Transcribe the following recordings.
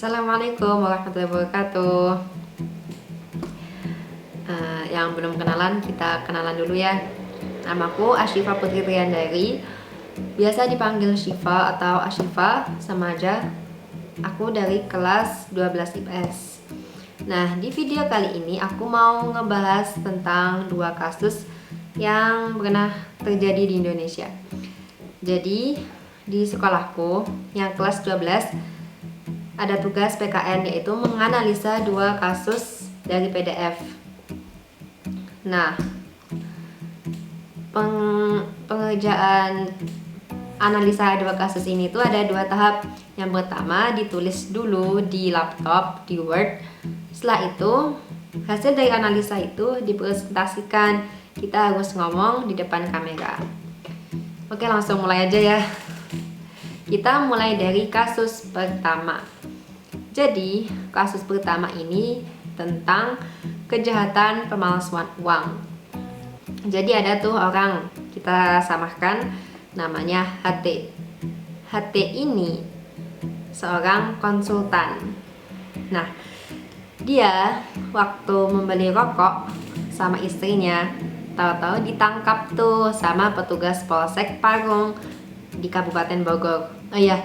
Assalamualaikum warahmatullahi wabarakatuh. Yang belum kenalan, kita kenalan dulu ya. Namaku Asyifa Putri Triandari, biasa dipanggil Syifa atau Asyifa, sama aja. Aku dari kelas 12 IPS. Nah, di video kali ini aku mau ngebahas tentang dua kasus yang pernah terjadi di Indonesia. Jadi, di sekolahku yang kelas 12 ada tugas PKN, yaitu menganalisa dua kasus dari PDF. Nah, pengerjaan analisa dua kasus ini tuh ada dua tahap. Yang pertama, ditulis dulu di laptop, di Word. Setelah itu, hasil dari analisa itu dipresentasikan. Kita harus ngomong di depan kamera. Oke, langsung mulai aja ya. Kita mulai dari kasus pertama. Jadi, kasus pertama ini tentang kejahatan pemalsuan uang. Jadi ada tuh orang, kita samakan namanya HT. HT ini seorang konsultan. Nah, dia waktu membeli rokok sama istrinya, tahu-tahu ditangkap tuh sama petugas Polsek Parung di Kabupaten Bogor. Oh iya,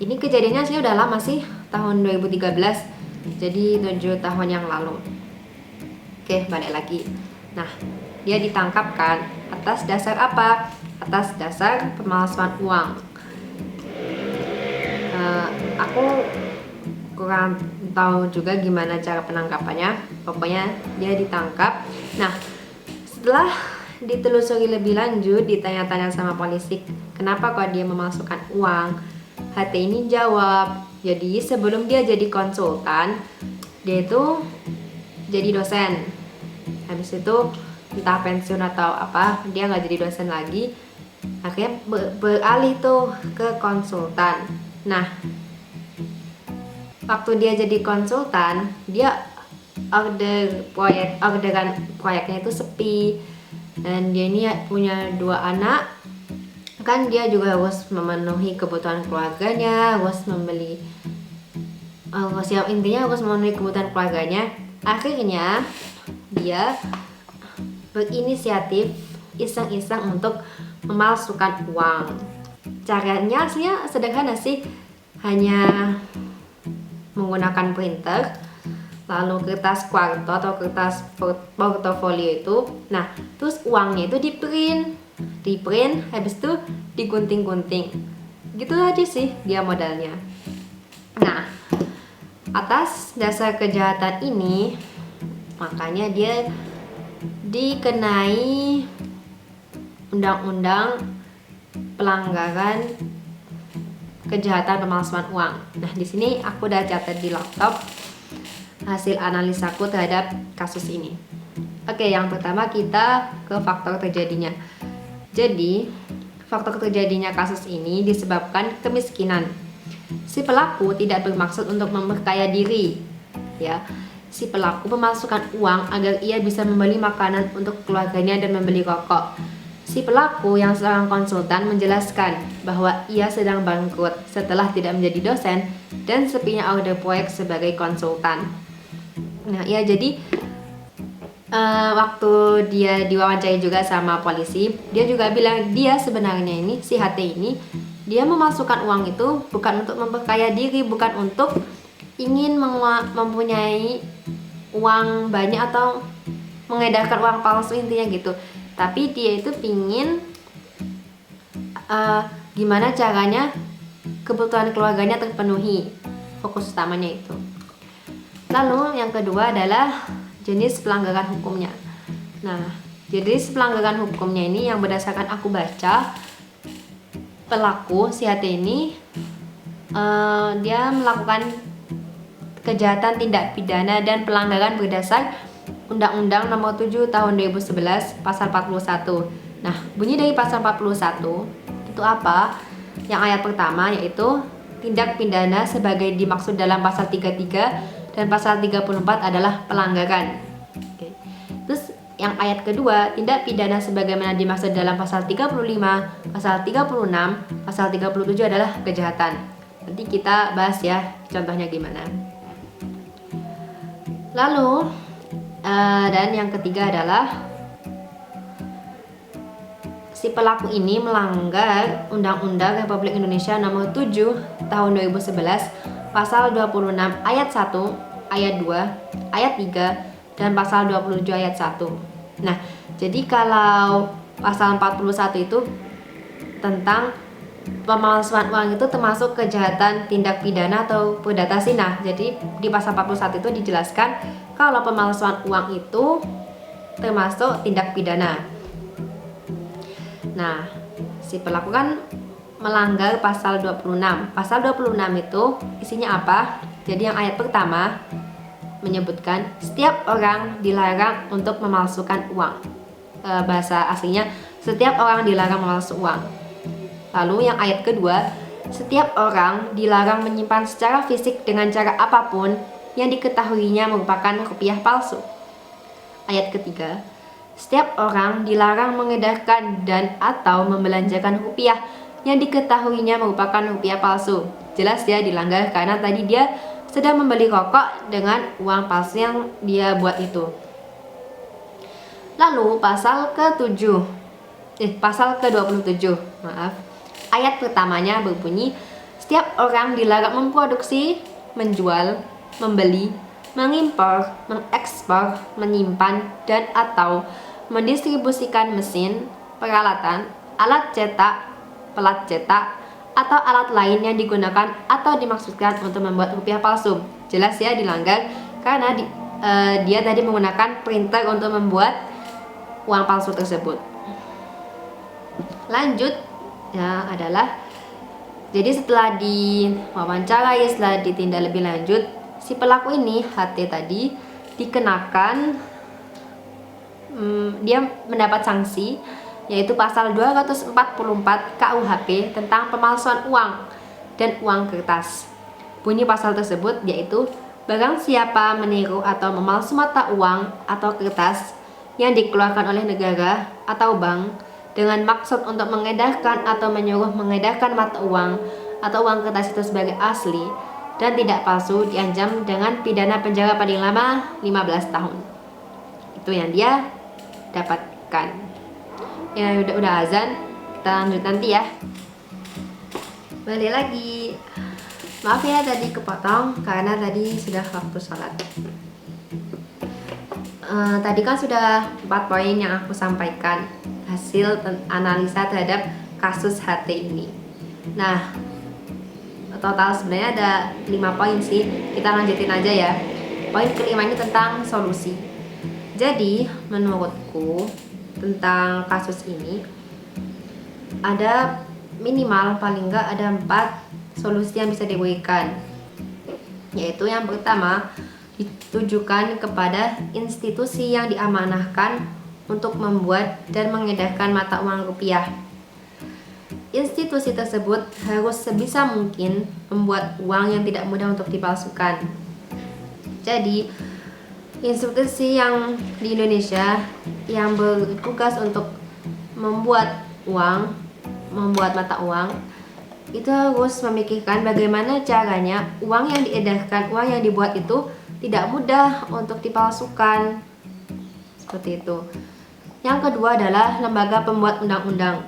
ini kejadiannya sih udah lama sih, tahun 2013. Jadi 7 tahun yang lalu. Oke, balik lagi. Nah, dia ditangkap kan atas dasar apa? Atas dasar pemalsuan uang. Aku kurang tahu juga gimana cara penangkapannya. Pokoknya dia ditangkap. Nah, setelah ditelusuri lebih lanjut, ditanya-tanya sama polisi, kenapa kok dia memasukkan uang? HT ini jawab, jadi sebelum dia jadi konsultan, dia itu jadi dosen. Habis itu entah pensiun atau apa, dia nggak jadi dosen lagi. Akhirnya beralih tuh ke konsultan. Nah, waktu dia jadi konsultan, dia orderan proyeknya itu sepi. Dan dia ini punya 2 anak, kan dia juga harus memenuhi kebutuhan keluarganya, intinya harus memenuhi kebutuhan keluarganya. Akhirnya dia berinisiatif iseng-iseng untuk memalsukan uang. Caranya aslinya sederhana sih, hanya menggunakan printer, lalu kertas kuarto atau kertas portofolio itu. Nah, terus uangnya itu di print, habis itu digunting-gunting. Gitu aja sih dia modalnya. Nah, atas dasar kejahatan ini, makanya dia dikenai undang-undang pelanggaran kejahatan pemalsuan uang. Nah, di sini aku udah catat di laptop hasil analisaku terhadap kasus ini. Oke, yang pertama kita ke faktor terjadinya. Jadi, faktor terjadinya kasus ini disebabkan kemiskinan. Si pelaku tidak bermaksud untuk memperkaya diri, ya. Si pelaku memasukkan uang agar ia bisa membeli makanan untuk keluarganya dan membeli rokok. Si pelaku yang seorang konsultan menjelaskan bahwa ia sedang bangkrut setelah tidak menjadi dosen dan sepinya order proyek sebagai konsultan. Nah, ya jadi waktu dia diwawancarai juga sama polisi, dia juga bilang dia sebenarnya ini, si HT ini, dia memasukkan uang itu bukan untuk memperkaya diri, bukan untuk ingin mempunyai uang banyak atau mengedarkan uang palsu, intinya gitu. Tapi dia itu pingin gimana caranya kebutuhan keluarganya terpenuhi, fokus utamanya itu. Lalu yang kedua adalah jenis pelanggaran hukumnya. Nah, jenis pelanggaran hukumnya ini yang berdasarkan aku baca, pelaku si HT ini dia melakukan kejahatan tindak pidana dan pelanggaran berdasar Undang-Undang Nomor 7 Tahun 2011 Pasal 41. Nah, bunyi dari Pasal 41 itu apa? Yang ayat pertama yaitu tindak pidana sebagai dimaksud dalam Pasal 33 dan Pasal 34 adalah pelanggaran. Oke. Terus yang ayat kedua, tindak pidana sebagaimana dimaksud dalam Pasal 35, Pasal 36, Pasal 37 adalah kejahatan. Nanti kita bahas ya contohnya gimana. Lalu dan yang ketiga adalah si pelaku ini melanggar Undang-Undang Republik Indonesia Nomor 7 Tahun 2011 Pasal 26 Ayat 1, Ayat 2, Ayat 3, dan Pasal 27 Ayat 1. Nah, jadi kalau Pasal 41 itu tentang pemalsuan uang itu termasuk kejahatan tindak pidana atau perdata zina. Jadi di pasal 41 itu dijelaskan kalau pemalsuan uang itu termasuk tindak pidana. Nah, si pelaku kan melanggar pasal 26. Pasal 26 itu isinya apa? Jadi yang ayat pertama menyebutkan setiap orang dilarang untuk memalsukan uang. Bahasa aslinya setiap orang dilarang memalsukan uang. Lalu yang ayat kedua, setiap orang dilarang menyimpan secara fisik dengan cara apapun yang diketahuinya merupakan rupiah palsu. Ayat ketiga, setiap orang dilarang mengedarkan dan atau membelanjakan rupiah yang diketahuinya merupakan rupiah palsu. Jelas ya dilanggar karena tadi dia sedang membeli rokok dengan uang palsu yang dia buat itu. Lalu pasal ke-27, ayat pertamanya berbunyi, setiap orang dilarang memproduksi, menjual, membeli, mengimpor, mengekspor, menyimpan, dan atau mendistribusikan mesin, peralatan, alat cetak, pelat cetak, atau alat lain yang digunakan atau dimaksudkan untuk membuat rupiah palsu. Jelas ya dilanggar karena dia tadi menggunakan printer untuk membuat uang palsu tersebut. Lanjut ya adalah, jadi setelah diwawancarai, setelah ditindak lebih lanjut, si pelaku ini HT tadi dikenakan dia mendapat sanksi yaitu pasal 244 KUHP tentang pemalsuan uang dan uang kertas. Bunyi pasal tersebut yaitu barang siapa meniru atau memalsu mata uang atau kertas yang dikeluarkan oleh negara atau bank dengan maksud untuk mengedarkan atau menyuruh mengedarkan mata uang atau uang kertas itu sebagai asli dan tidak palsu diancam dengan pidana penjara paling lama 15 tahun. Itu yang dia dapatkan. Ya udah azan, kita lanjut nanti ya. Balik lagi. Maaf ya tadi kepotong karena tadi sudah waktu sholat. Tadi kan sudah 4 poin yang aku sampaikan hasil analisa terhadap kasus HT ini. Nah, total sebenarnya ada 5 poin sih. Kita lanjutin aja ya. Poin kelima ini tentang solusi. Jadi, menurutku tentang kasus ini ada minimal paling enggak ada 4 solusi yang bisa diberikan. Yaitu yang pertama, ditujukan kepada institusi yang diamanahkan untuk membuat dan mengedarkan mata uang rupiah. Institusi tersebut harus sebisa mungkin membuat uang yang tidak mudah untuk dipalsukan. Jadi, institusi yang di Indonesia yang bertugas untuk membuat uang, membuat mata uang, itu harus memikirkan bagaimana caranya uang yang diedarkan, uang yang dibuat itu tidak mudah untuk dipalsukan. Seperti itu. Yang kedua adalah lembaga pembuat undang-undang.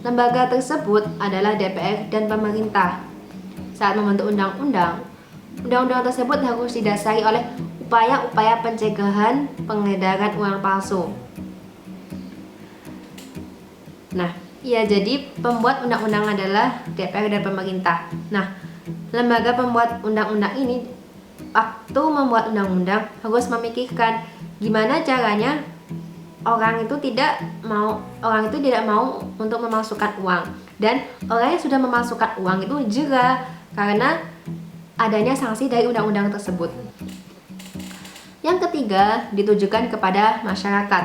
Lembaga tersebut adalah DPR dan pemerintah. Saat membentuk undang-undang, undang-undang tersebut harus didasari oleh upaya-upaya pencegahan pengedaran uang palsu. Nah, ya jadi pembuat undang-undang adalah DPR dan pemerintah. Nah, lembaga pembuat undang-undang ini waktu membuat undang-undang harus memikirkan gimana caranya orang itu tidak mau untuk memasukkan uang, dan orang yang sudah memasukkan uang itu jera karena adanya sanksi dari undang-undang tersebut. Yang ketiga, ditujukan kepada masyarakat.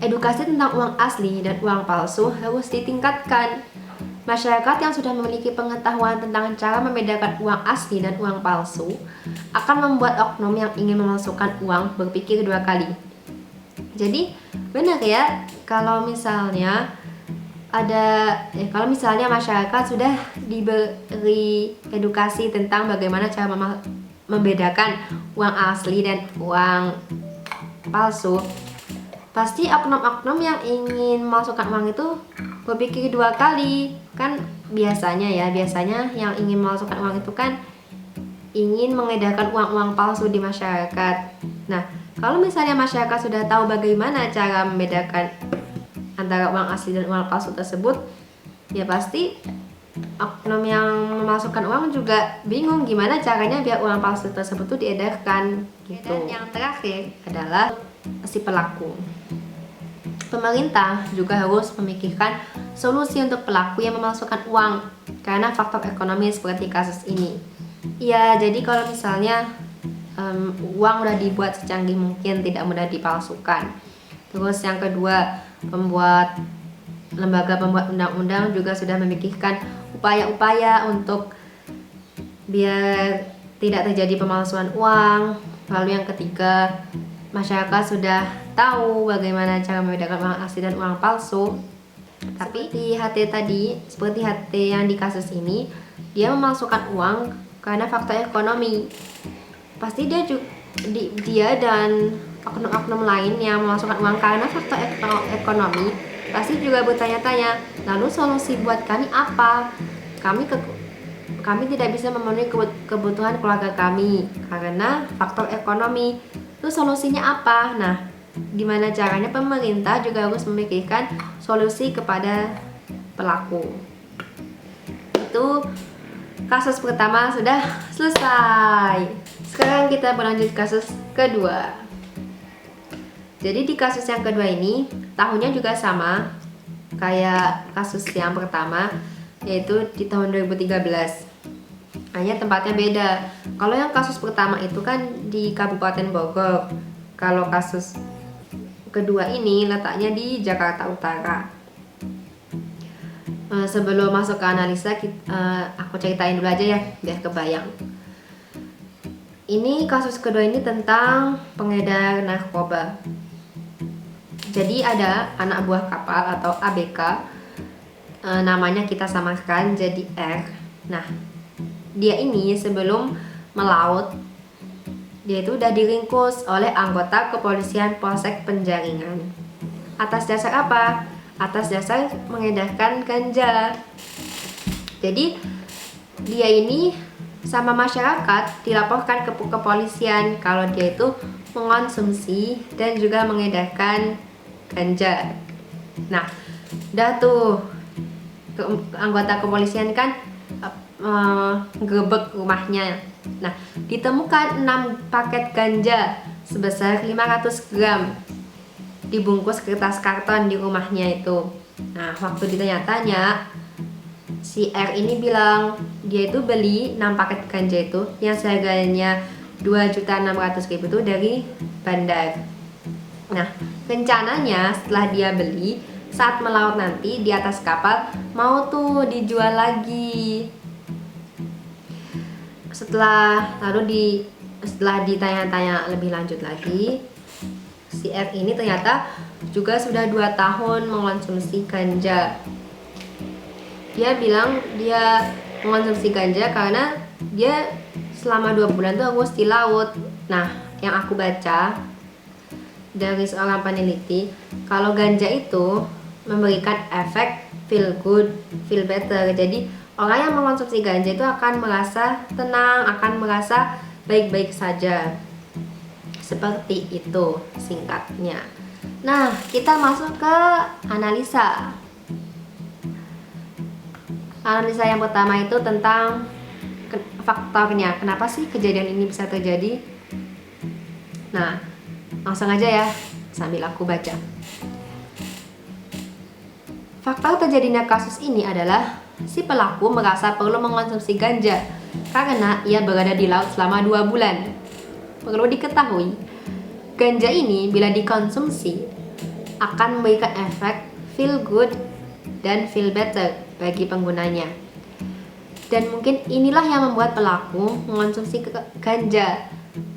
Edukasi tentang uang asli dan uang palsu harus ditingkatkan. Masyarakat yang sudah memiliki pengetahuan tentang cara membedakan uang asli dan uang palsu akan membuat oknum yang ingin memalsukan uang berpikir 2 kali. Jadi benar ya, kalau misalnya kalau misalnya masyarakat sudah diberi edukasi tentang bagaimana cara membedakan uang asli dan uang palsu, pasti oknum-oknum yang ingin memasukkan uang itu berpikir dua kali. Kan biasanya yang ingin memasukkan uang itu kan ingin mengedarkan uang-uang palsu di masyarakat. Nah, kalau misalnya masyarakat sudah tahu bagaimana cara membedakan antara uang asli dan uang palsu tersebut, ya pasti oknum yang memasukkan uang juga bingung gimana caranya biar uang palsu tersebut tuh diedarkan gitu. Dan yang terakhir adalah si pelaku. Pemerintah juga harus memikirkan solusi untuk pelaku yang memasukkan uang karena faktor ekonomi seperti kasus ini. Ya, jadi kalau misalnya uang udah dibuat secanggih mungkin, tidak mudah dipalsukan. Terus yang kedua, lembaga pembuat undang-undang juga sudah memikirkan upaya-upaya untuk biar tidak terjadi pemalsuan uang. Lalu yang ketiga, masyarakat sudah tahu bagaimana cara membedakan uang asli dan uang palsu. Tapi seperti HT yang di kasus ini, dia memalsukan uang karena faktor ekonomi. Pasti dia dan oknum-oknum lain yang memasukkan uang karena faktor ekonomi pasti juga bertanya-tanya, lalu solusi buat kami apa? Kami tidak bisa memenuhi kebutuhan keluarga kami karena faktor ekonomi. Itu solusinya apa? Nah, gimana caranya pemerintah juga harus memikirkan solusi kepada pelaku. Itu kasus pertama sudah selesai. Sekarang kita berlanjut kasus kedua. Jadi di kasus yang kedua ini tahunnya juga sama kayak kasus yang pertama, yaitu di tahun 2013. Hanya tempatnya beda. Kalau yang kasus pertama itu kan di Kabupaten Bogor. Kalau kasus kedua ini letaknya di Jakarta Utara. Sebelum masuk ke analisa, aku ceritain dulu aja ya biar kebayang. Ini kasus kedua ini tentang pengedar narkoba. Jadi ada anak buah kapal atau ABK, namanya kita samakan jadi R. Nah, dia ini sebelum melaut, dia itu udah diringkus oleh anggota kepolisian Polsek Penjaringan. Atas dasar apa? Atas dasar mengedarkan ganja. Jadi dia ini sama masyarakat dilaporkan ke kepolisian kalau dia itu mengonsumsi dan juga mengedarkan ganja. Nah, udah tuh anggota kepolisian kan gerebek rumahnya. Nah, ditemukan 6 paket ganja sebesar 500 gram dibungkus kertas karton di rumahnya itu. Nah, waktu ditanya-tanya, si R ini bilang dia itu beli 6 paket ganja itu yang seharganya 2.600.000 itu dari bandar. Nah, rencananya setelah dia beli, saat melaut nanti di atas kapal mau tuh dijual lagi. Setelah ditanya-tanya lebih lanjut lagi, si R ini ternyata juga sudah 2 tahun mengonsumsi ganja. Dia bilang dia mengonsumsi ganja karena dia selama 2 bulan tuh harus di laut. Nah, yang aku baca dari seorang peneliti, kalau ganja itu memberikan efek feel good, feel better. Jadi orang yang mengonsumsi ganja itu akan merasa tenang, akan merasa baik-baik saja. Seperti itu singkatnya. Nah, kita masuk ke analisa. Analisa yang pertama itu tentang faktornya. Kenapa sih kejadian ini bisa terjadi? Nah, langsung aja ya, sambil aku baca. Faktor terjadinya kasus ini adalah si pelaku merasa perlu mengonsumsi ganja karena ia berada di laut selama 2 bulan. Perlu diketahui, ganja ini bila dikonsumsi akan memberikan efek feel good dan feel better bagi penggunanya. Dan mungkin inilah yang membuat pelaku mengonsumsi ganja.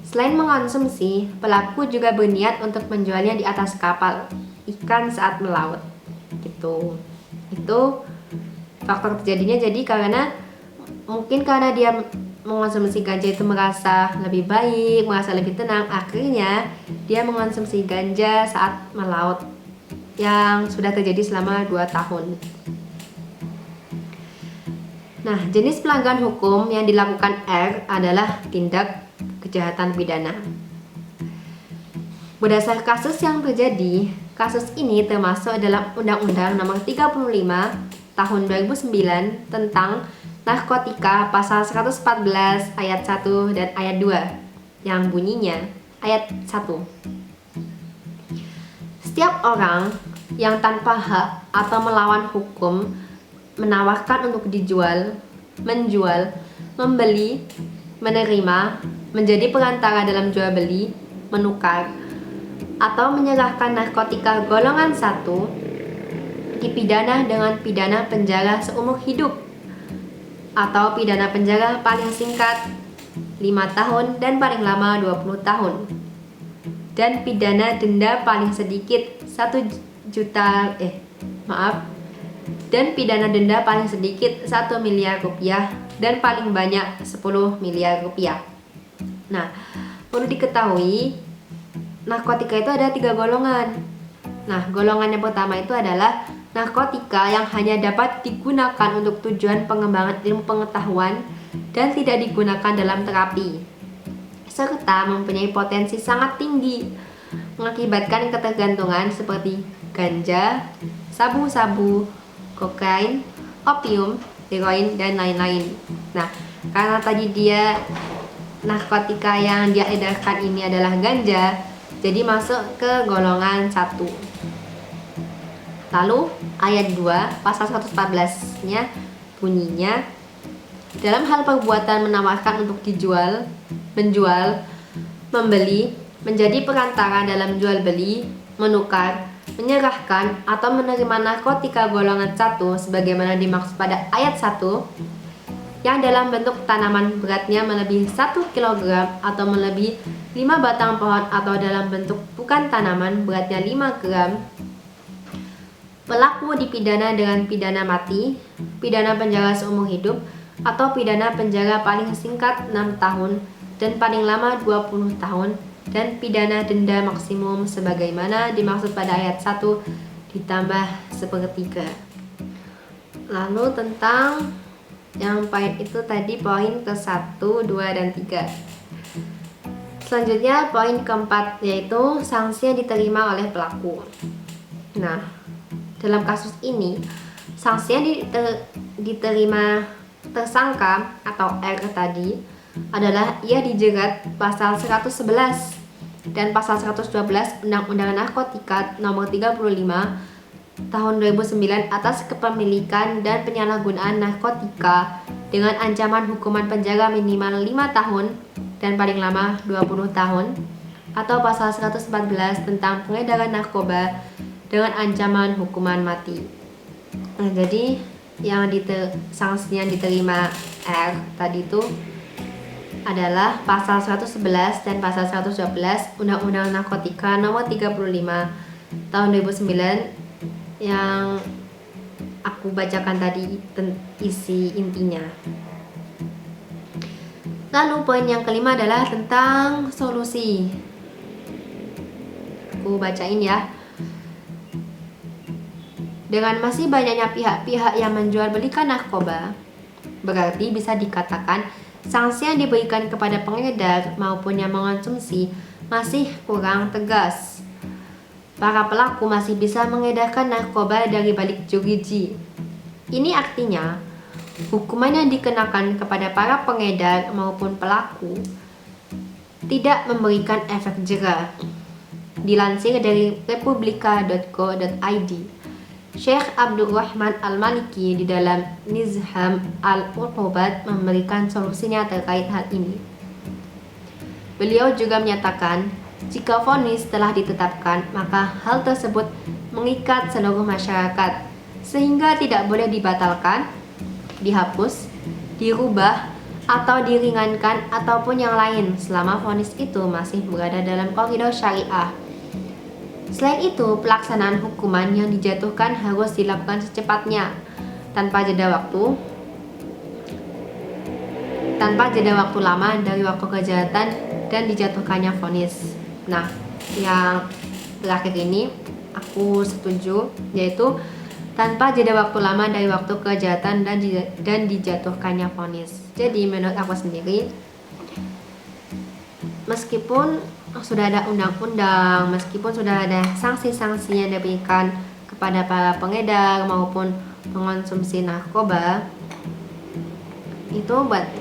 Selain mengonsumsi, pelaku juga berniat untuk menjualnya di atas kapal ikan saat melaut. Gitu. Itu faktor terjadinya jadi mungkin karena dia mengonsumsi ganja itu merasa lebih baik, merasa lebih tenang, akhirnya dia mengonsumsi ganja saat melaut yang sudah terjadi selama 2 tahun. Nah, jenis pelanggaran hukum yang dilakukan R adalah tindak kejahatan pidana. Berdasar kasus yang terjadi, kasus ini termasuk dalam Undang-Undang Nomor 35 Tahun 2009 tentang narkotika pasal 114 ayat 1 dan ayat 2 yang bunyinya ayat 1. Setiap orang yang tanpa hak atau melawan hukum menawarkan untuk dijual, menjual, membeli, menerima, menjadi perantara dalam jual beli, menukar, atau menyerahkan narkotika golongan 1 dipidana dengan pidana penjara seumur hidup atau pidana penjara paling singkat 5 tahun dan paling lama 20 tahun dan pidana denda paling sedikit 1 juta dan pidana denda paling sedikit 1 miliar rupiah dan paling banyak 10 miliar rupiah. Nah, perlu diketahui narkotika itu ada 3 golongan. Nah, golongan yang pertama itu adalah narkotika yang hanya dapat digunakan untuk tujuan pengembangan ilmu pengetahuan dan tidak digunakan dalam terapi, serta mempunyai potensi sangat tinggi mengakibatkan ketergantungan seperti ganja, sabu-sabu, kokain, opium, heroin, dan lain-lain. Nah, karena tadi narkotika yang dia edarkan ini adalah ganja, jadi masuk ke golongan 1. Lalu ayat 2 pasal 114-nya bunyinya, dalam hal perbuatan menawarkan untuk dijual, menjual, membeli, menjadi perantara dalam jual beli, menukar, menyerahkan atau menerima narkotika golongan 1 sebagaimana dimaksud pada ayat 1 yang dalam bentuk tanaman beratnya melebihi 1 kg atau melebihi 5 batang pohon atau dalam bentuk bukan tanaman beratnya 5 gram, pelaku dipidana dengan pidana mati, pidana penjara seumur hidup, atau pidana penjara paling singkat 6 tahun dan paling lama 20 tahun dan pidana denda maksimum sebagaimana dimaksud pada ayat 1 ditambah 1/3. Lalu tentang yang poin itu tadi poin ke-1, 2, dan 3. Selanjutnya poin keempat yaitu sanksi yang diterima oleh pelaku. Nah, dalam kasus ini sanksi yang diterima tersangka atau R tadi adalah ia dijerat pasal 111 dan pasal 112 Undang-Undang Narkotika Nomor 35 Tahun 2009 atas kepemilikan dan penyalahgunaan narkotika dengan ancaman hukuman penjara minimal 5 tahun dan paling lama 20 tahun, atau pasal 114 tentang pengedaran narkoba dengan ancaman hukuman mati. Nah, jadi sanksi yang diterima R tadi itu adalah pasal 111 dan pasal 112 Undang-Undang Narkotika Nomor 35 Tahun 2009 yang aku bacakan tadi isi intinya. Lalu poin yang kelima adalah tentang solusi. Aku bacain ya. Dengan masih banyaknya pihak-pihak yang menjual belikan narkoba, berarti bisa dikatakan sanksi yang diberikan kepada pengedar maupun yang mengonsumsi masih kurang tegas. Para pelaku masih bisa mengedarkan narkoba dari balik jeruji. Ini artinya, hukuman yang dikenakan kepada para pengedar maupun pelaku tidak memberikan efek jera. Dilansir dari republika.co.id, Syekh Abdurrahman Al-Maliki di dalam Nizam Al-Uqubat memberikan solusinya terkait hal ini. Beliau juga menyatakan, jika vonis telah ditetapkan, maka hal tersebut mengikat seluruh masyarakat, sehingga tidak boleh dibatalkan, dihapus, dirubah, atau diringankan ataupun yang lain selama vonis itu masih berada dalam koridor syariah. Selain itu, pelaksanaan hukuman yang dijatuhkan harus dilakukan secepatnya, tanpa jeda waktu lama dari waktu kejahatan dan dijatuhkannya vonis. Nah, yang terakhir ini aku setuju, yaitu tanpa jeda waktu lama dari waktu kejahatan dan dijatuhkannya vonis. Jadi menurut aku sendiri, meskipun sudah ada undang-undang, meskipun sudah ada sanksi-sanksi yang diberikan kepada para pengedar maupun pengonsumsi narkoba, itu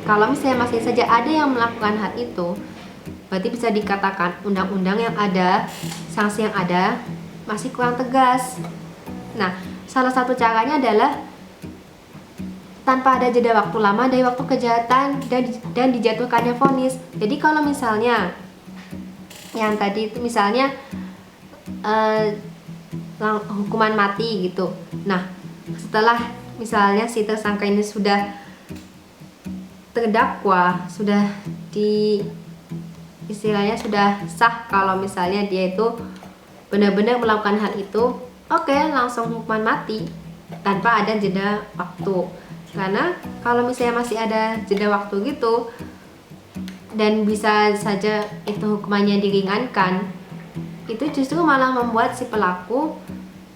kalau misalnya masih saja ada yang melakukan hal itu, berarti bisa dikatakan undang-undang yang ada, sanksi yang ada masih kurang tegas. Nah, salah satu caranya adalah tanpa ada jeda waktu lama dari waktu kejahatan dan dijatuhkannya vonis. Jadi kalau misalnya yang tadi itu misalnya hukuman mati gitu. Nah, setelah misalnya si tersangka ini sudah terdakwa, sudah istilahnya sudah sah kalau misalnya dia itu benar-benar melakukan hal itu, oke, langsung hukuman mati tanpa ada jeda waktu. Karena kalau misalnya masih ada jeda waktu gitu dan bisa saja itu hukumannya diringankan, itu justru malah membuat si pelaku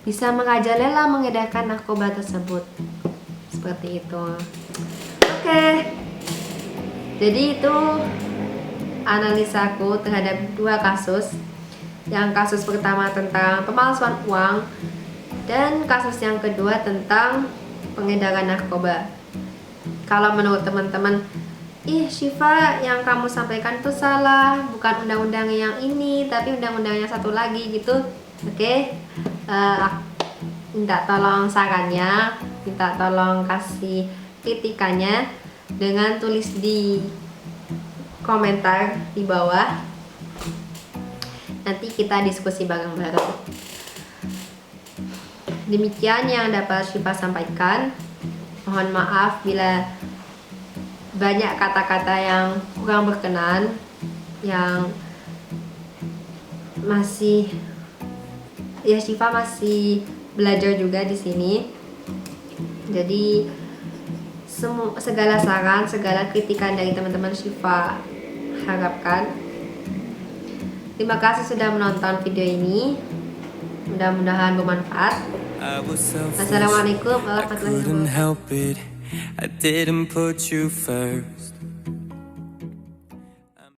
bisa merajalela mengedarkan narkoba tersebut. Seperti itu. Oke. Jadi itu analisaku terhadap dua kasus. Yang kasus pertama tentang pemalsuan uang dan kasus yang kedua tentang pengedaran narkoba. Kalau menurut teman-teman, Syifa, yang kamu sampaikan itu salah, bukan undang-undang yang ini tapi undang-undang yang satu lagi gitu. Oke, minta tolong sarannya, minta tolong kasih kritikannya dengan tulis di komentar di bawah. Nanti kita diskusi bareng-bareng. Demikian yang dapat Syifa sampaikan. Mohon maaf bila banyak kata-kata yang kurang berkenan, yang masih Syifa masih belajar juga di sini. Jadi segala saran, segala kritikan dari teman-teman Syifa harapkan. Terima kasih sudah menonton video ini. Mudah-mudahan bermanfaat. Assalamualaikum warahmatullahi wabarakatuh. I didn't put you first.